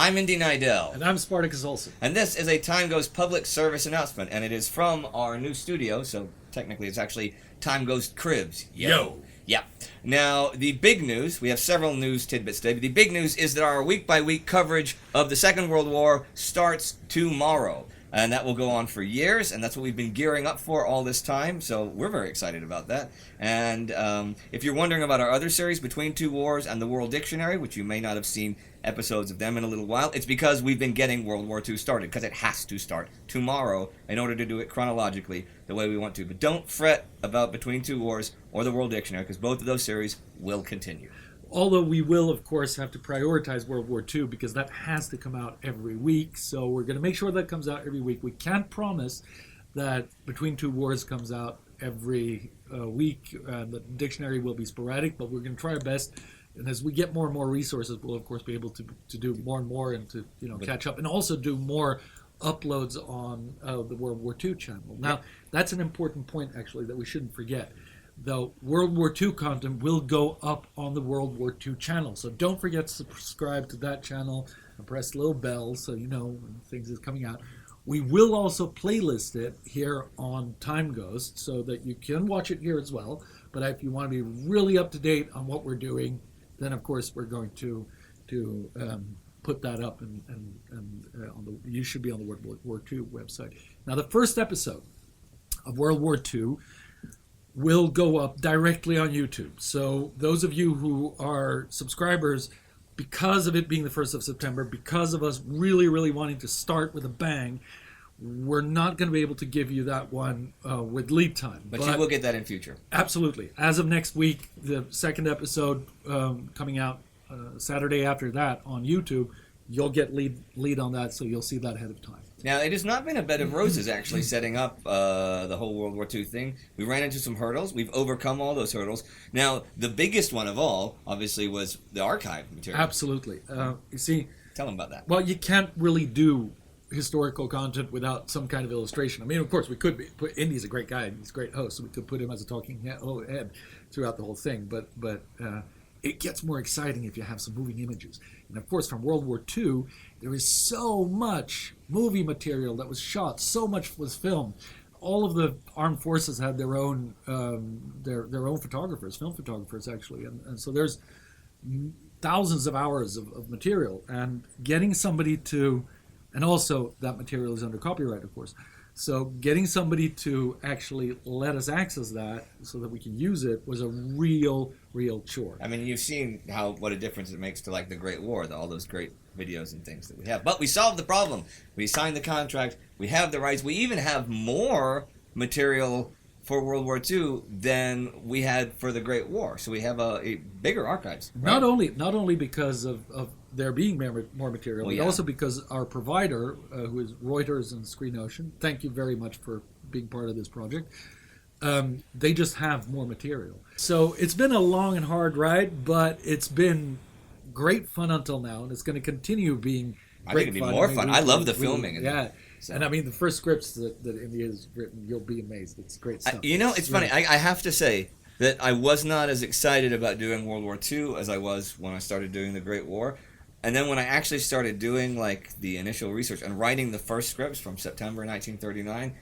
I'm Indy Neidell. And I'm Spartacus Olsson. And this is a TimeGhost public service announcement, and it is from our new studio, so technically it's actually TimeGhost Cribs. Yo! Yeah. Now, the big news, we have several news tidbits today, but the big news is that our week-by-week coverage of the Second World War starts tomorrow. And that will go on for years, and that's what we've been gearing up for all this time, so we're very excited about that. And if you're wondering about our other series, Between Two Wars and the World Dictionary, which you may not have seen episodes of them in a little while, it's because we've been getting World War II started, because it has to start tomorrow in order to do it chronologically the way we want to. But don't fret about Between Two Wars or the World Dictionary, because both of those series will continue. Although we will, of course, have to prioritize World War II because that has to come out every week. So we're going to make sure that comes out every week. We can't promise that Between Two Wars comes out every week. The dictionary will be sporadic, but we're going to try our best. And as we get more and more resources, we'll, of course, be able to do more and more and to catch up. And also do more uploads on the World War II channel. Now, that's an important point, actually, that we shouldn't forget. The World War II content will go up on the World War II channel. So don't forget to subscribe to that channel and press the little bell so you know when things is coming out. We will also playlist it here on TimeGhost so that you can watch it here as well. But if you want to be really up to date on what we're doing, then of course we're going to put that up and you should be on the World War II website. Now the first episode of World War II will go up directly on YouTube. So those of you who are subscribers, because of it being the 1st of September, because of us really, really wanting to start with a bang, we're not going to be able to give you that one with lead time. But you will get that in future. Absolutely. As of next week, the second episode coming out Saturday after that on YouTube, you'll get lead on that, so you'll see that ahead of time. Now, it has not been a bed of roses, actually, setting up the whole World War II thing. We ran into some hurdles. We've overcome all those hurdles. Now, the biggest one of all, obviously, was the archive material. Absolutely. You see... Tell them about that. Well, you can't really do historical content without some kind of illustration. I mean, of course, we could put Indy's a great guy, and he's a great host, so we could put him as a talking head throughout the whole thing. But it gets more exciting if you have some moving images. And of course, from World War II, there is so much movie material that was shot, so much was filmed. All of the armed forces had their own photographers, film photographers actually, and so there's thousands of hours of material. And getting somebody to, and also that material is under copyright, of course. So getting somebody to actually let us access that so that we can use it was a real chore. I mean, you've seen what a difference it makes to like the Great War, all those great videos and things that we have. But we solved the problem. We signed the contract. We have the rights. We even have more material for World War II than we had for the Great War. So we have a bigger archives. Right? Not only because of there being more material, but also because our provider, who is Reuters and Screen Ocean, thank you very much for being part of this project, they just have more material. So it's been a long and hard ride, but it's been great fun until now, and it's going to continue being great fun. I think it'll be more fun. I love the filming. Yeah. So. And I mean, the first scripts that Indy has written, you'll be amazed. It's great stuff. It's funny. I have to say that I was not as excited about doing World War II as I was when I started doing the Great War. And then when I actually started doing like the initial research and writing the first scripts from September 1939,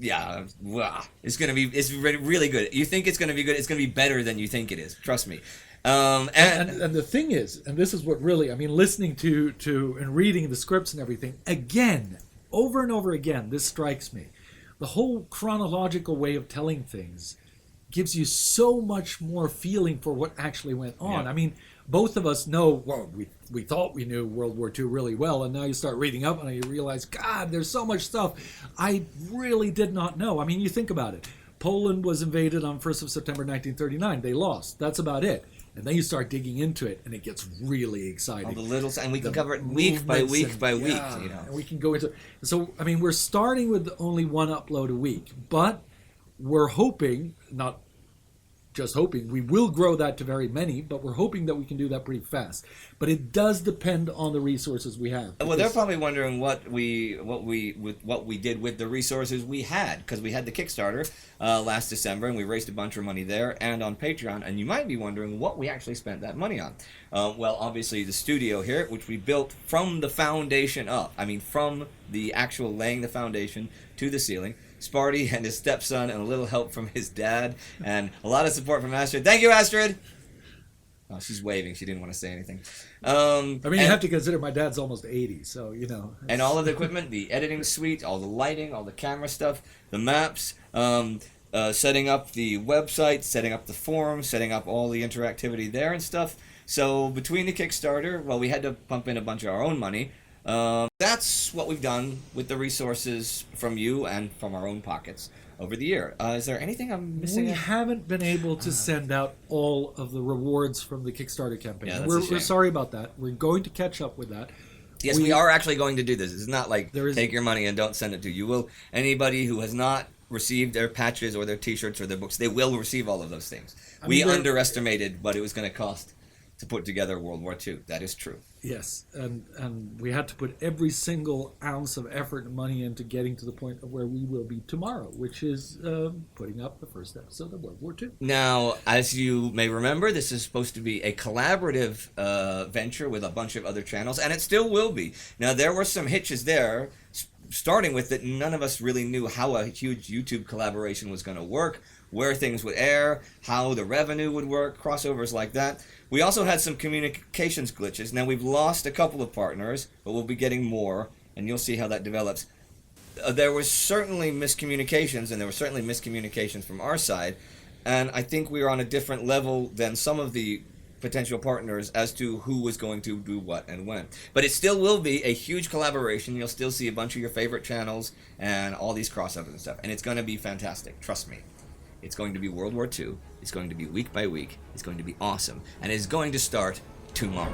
it's really good. You think it's going to be good? It's going to be better than you think it is. Trust me. And the thing is, and this is what really, I mean, listening to and reading the scripts and everything again, over and over again, this strikes me. The whole chronological way of telling things gives you so much more feeling for what actually went on. Yeah. I mean, both of us know, well, we thought we knew World War II really well, and now you start reading up and you realize, God, there's so much stuff I really did not know. I mean, you think about it. Poland was invaded on 1st of September 1939. They lost. That's about it. And then you start digging into it, and it gets really exciting. All the little, and we can cover it week by week by week. You know, and we can go into it. So, I mean, we're starting with only one upload a week, but we're hoping, not just hoping. We will grow that to very many, but we're hoping that we can do that pretty fast. But it does depend on the resources we have. Well, they're probably wondering what we did with the resources we had, because we had the Kickstarter last December, and we raised a bunch of money there and on Patreon. And you might be wondering what we actually spent that money on. Well, obviously the studio here, which we built from the foundation up. I mean, from the actual laying the foundation to the ceiling. Sparty and his stepson, and a little help from his dad, and a lot of support from Astrid. Thank you, Astrid! Oh, she's waving. She didn't want to say anything. You have to consider my dad's almost 80, so, you know. And all of the equipment, the editing suite, all the lighting, all the camera stuff, the maps, setting up the website, setting up the forum, setting up all the interactivity there and stuff. So between the Kickstarter, well, we had to pump in a bunch of our own money. That's what we've done with the resources from you and from our own pockets over the year. Is there anything I'm missing? We haven't been able to send out all of the rewards from the Kickstarter campaign. Yeah, we're sorry about that. We're going to catch up with that. Yes, we are actually going to do this. It's not like take your money and don't send it to you. Will anybody who has not received their patches or their T-shirts or their books, they will receive all of those things. We underestimated what it was going to cost to put together World War II. That is true. Yes, and we had to put every single ounce of effort and money into getting to the point of where we will be tomorrow, which is putting up the first episode of World War II. Now, as you may remember, this is supposed to be a collaborative venture with a bunch of other channels, and it still will be. Now, there were some hitches there, starting with that none of us really knew how a huge YouTube collaboration was going to work, where things would air, how the revenue would work, crossovers like that. We also had some communications glitches. Now, we've lost a couple of partners, but we'll be getting more, and you'll see how that develops. There was certainly miscommunications, and there were certainly miscommunications from our side, and I think we were on a different level than some of the potential partners as to who was going to do what and when. But it still will be a huge collaboration. You'll still see a bunch of your favorite channels and all these crossovers and stuff, and it's going to be fantastic. Trust me. It's going to be World War II. It's going to be week by week. It's going to be awesome. And it's going to start tomorrow.